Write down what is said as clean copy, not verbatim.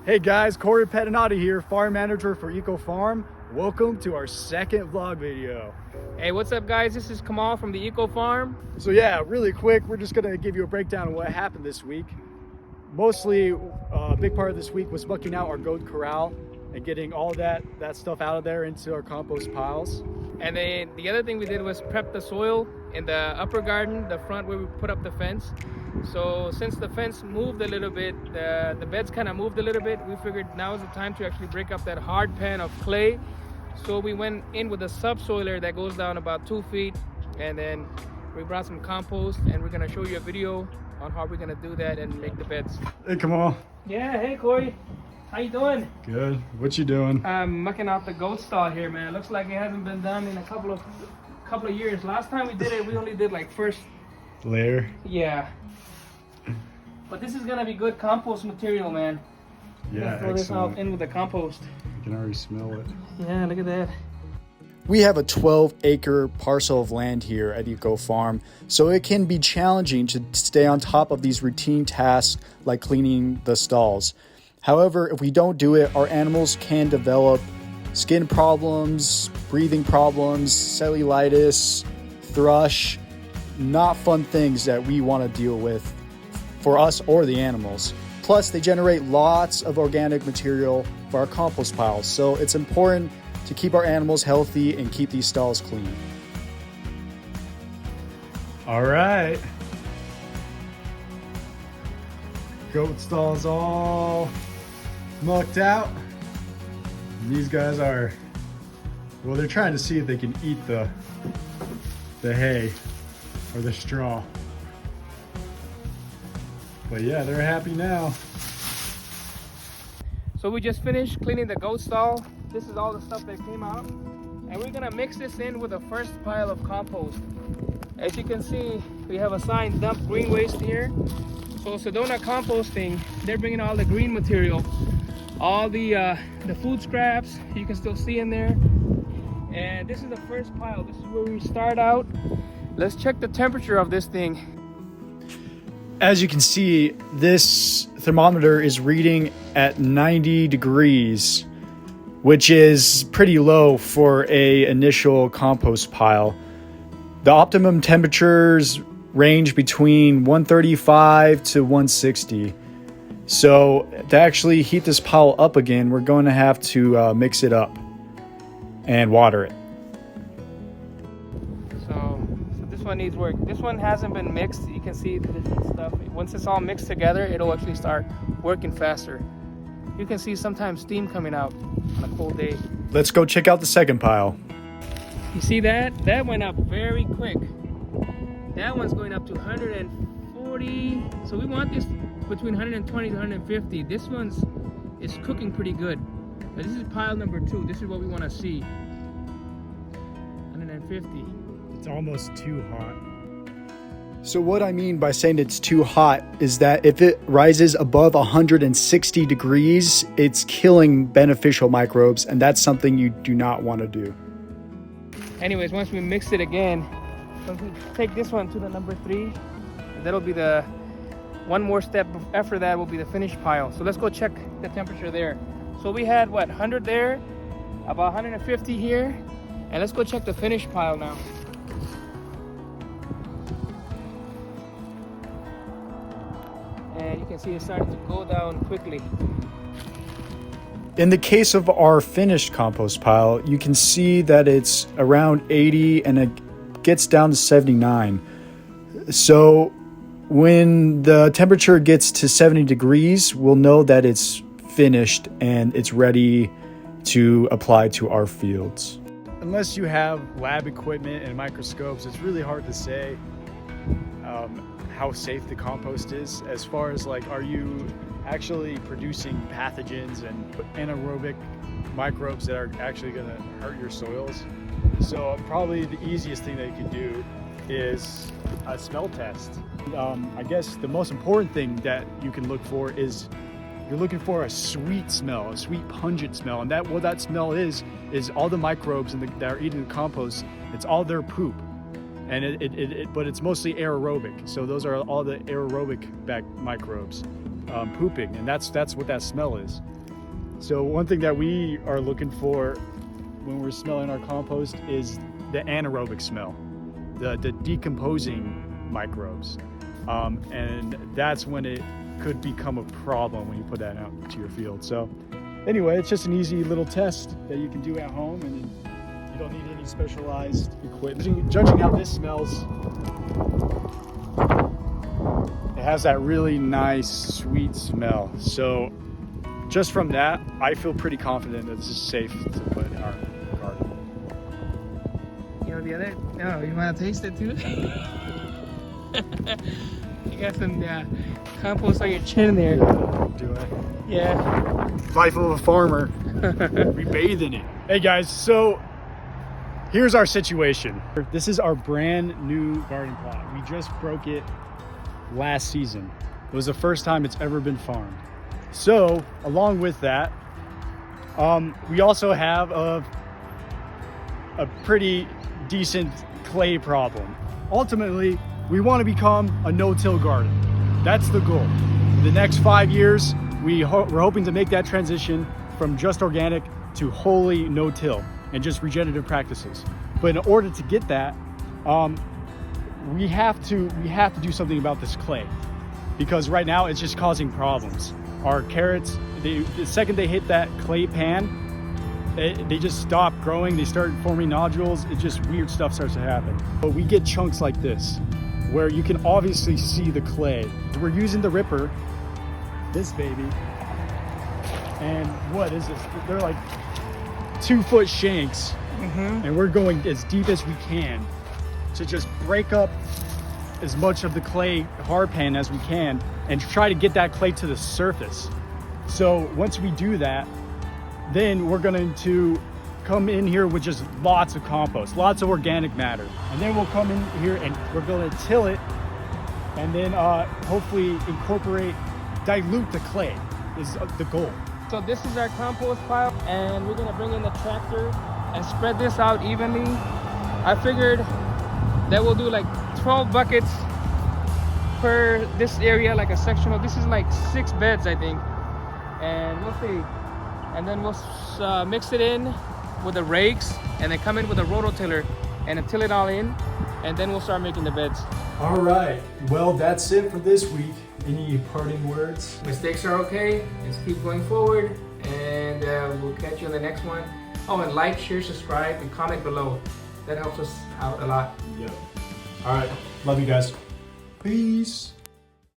Hey guys, Corey Pettinato here, farm manager for Eco Farm. Welcome to our second vlog video. Hey, what's up guys? This is Kamal from the Eco Farm. So yeah, really quick, we're just gonna give you a breakdown of what happened this week. Mostly, a big part of this week was mucking out our goat corral and getting all that stuff out of there into our compost piles. And then the other thing we did was prep the soil in the upper garden, the front where we put up the fence. So since the fence moved a little bit, the beds kind of moved a little bit, we figured now is the time to actually break up that hard pan of clay. So we went in with a subsoiler that goes down about 2 feet, and then we brought some compost, and we're gonna show you a video on how we're gonna do that and make the beds. Hey, come on. Yeah, hey Corey, how you doing? Good. What you doing? I'm mucking out the goat stall here, man. Looks like it hasn't been done in a couple of years. Last time we did it, we only did like first Layer. Yeah. But this is gonna be good compost material, man. Yeah, throw this out excellent. in with the compost. You can already smell it. Yeah, look at that. We have a 12-acre parcel of land here at Eco Farm, so it can be challenging to stay on top of these routine tasks like cleaning the stalls. However, if we don't do it, our animals can develop skin problems, breathing problems, cellulitis, thrush, not fun things that we want to deal with for us or the animals. Plus, they generate lots of organic material for our compost piles, so it's important to keep our animals healthy and keep these stalls clean. All right. Goat stalls all mucked out. And these guys are, well, they're trying to see if they can eat the hay or the straw. But yeah, they're happy now. So we just finished cleaning the goat stall. This is all the stuff that came out. And we're gonna mix this in with the first pile of compost. As you can see, we have a sign, dump green waste here. So Sedona Composting, they're bringing all the green material. All the food scraps, you can still see in there. And this is the first pile. This is where we start out. Let's check the temperature of this thing. As you can see, this thermometer is reading at 90 degrees, which is pretty low for an initial compost pile. The optimum temperatures range between 135 to 160. So to actually heat this pile up again, we're going to have to mix it up and water it. So this one needs work. This one hasn't been mixed. You can see the different stuff. Once it's all mixed together, it'll actually start working faster. You can see sometimes steam coming out on a cold day. Let's go check out the second pile. You see that? That went up very quick. That one's going up to 140. So we want this between 120 to 150. This one's is cooking pretty good. But this is pile number 2. This is what we want to see. 150. It's almost too hot. So what I mean by saying it's too hot is that if it rises above 160 degrees, it's killing beneficial microbes, and that's something you do not want to do. Anyways, once we mix it again, we take this one to the number 3. And that'll be the one more step after that will be the finished pile. So let's go check the temperature there. So we had what, 100 there, about 150 here, and let's go check the finished pile now. And you can see it's starting to go down quickly. In the case of our finished compost pile, you can see that it's around 80 and it gets down to 79. So when the temperature gets to 70 degrees, we'll know that it's finished and it's ready to apply to our fields. Unless you have lab equipment and microscopes, it's really hard to say how safe the compost is, as far as like, are you actually producing pathogens and anaerobic microbes that are actually going to hurt your soils. So probably the easiest thing that you can do is a smell test. I guess the most important thing that you can look for is you're looking for a sweet smell, a sweet pungent smell, and what that smell is all the microbes that are eating the compost. It's all their poop. And but it's mostly aerobic. So those are all the aerobic microbes. pooping, and that's what that smell is. So one thing that we are looking for when we're smelling our compost is the anaerobic smell, the decomposing microbes, and that's when it could become a problem when you put that out into your field. So anyway, it's just an easy little test that you can do at home, and you don't need any specialized equipment. Judging how this smells, it has that really nice sweet smell. So just from that, I feel pretty confident that this is safe to put in our garden. You know the other? No, you want to taste it too? You got some compost on your chin there. Do it. Yeah. Life of a farmer. We bathe in it. Hey guys, so here's our situation. This is our brand new garden plot. We just broke it last season. It was the first time it's ever been farmed. So along with that, we also have a pretty decent clay problem. Ultimately, we want to become a no-till garden. That's the goal. In the next 5 years, we're hoping to make that transition from just organic to wholly no-till and just regenerative practices. But in order to get that, we have to do something about this clay, because right now it's just causing problems. Our carrots, the second they hit that clay pan, they just stop growing. They start forming nodules. It just weird stuff starts to happen. But we get chunks like this, where you can obviously see the clay. We're using the ripper, this baby, and what is this? They're like 2-foot shanks, and we're going as deep as we can to just break up as much of the clay hard pan as we can and try to get that clay to the surface. So once we do that, then we're going to come in here with just lots of compost, lots of organic matter. And then we'll come in here and we're going to till it, and then hopefully dilute the clay is the goal. So this is our compost pile, and we're gonna bring in the tractor and spread this out evenly. I figured that we'll do like 12 buckets per this area, like a sectional. This is like 6 beds, I think. And we'll see. And then we'll mix it in with the rakes, and then come in with a rototiller and till it all in, and then we'll start making the beds. All right, well, that's it for this week. Any parting words? Mistakes are okay. Let's keep going forward, and we'll catch you on the next one. Oh, and like, share, subscribe, and comment below. That helps us out a lot. Yep. All right, love you guys. Peace.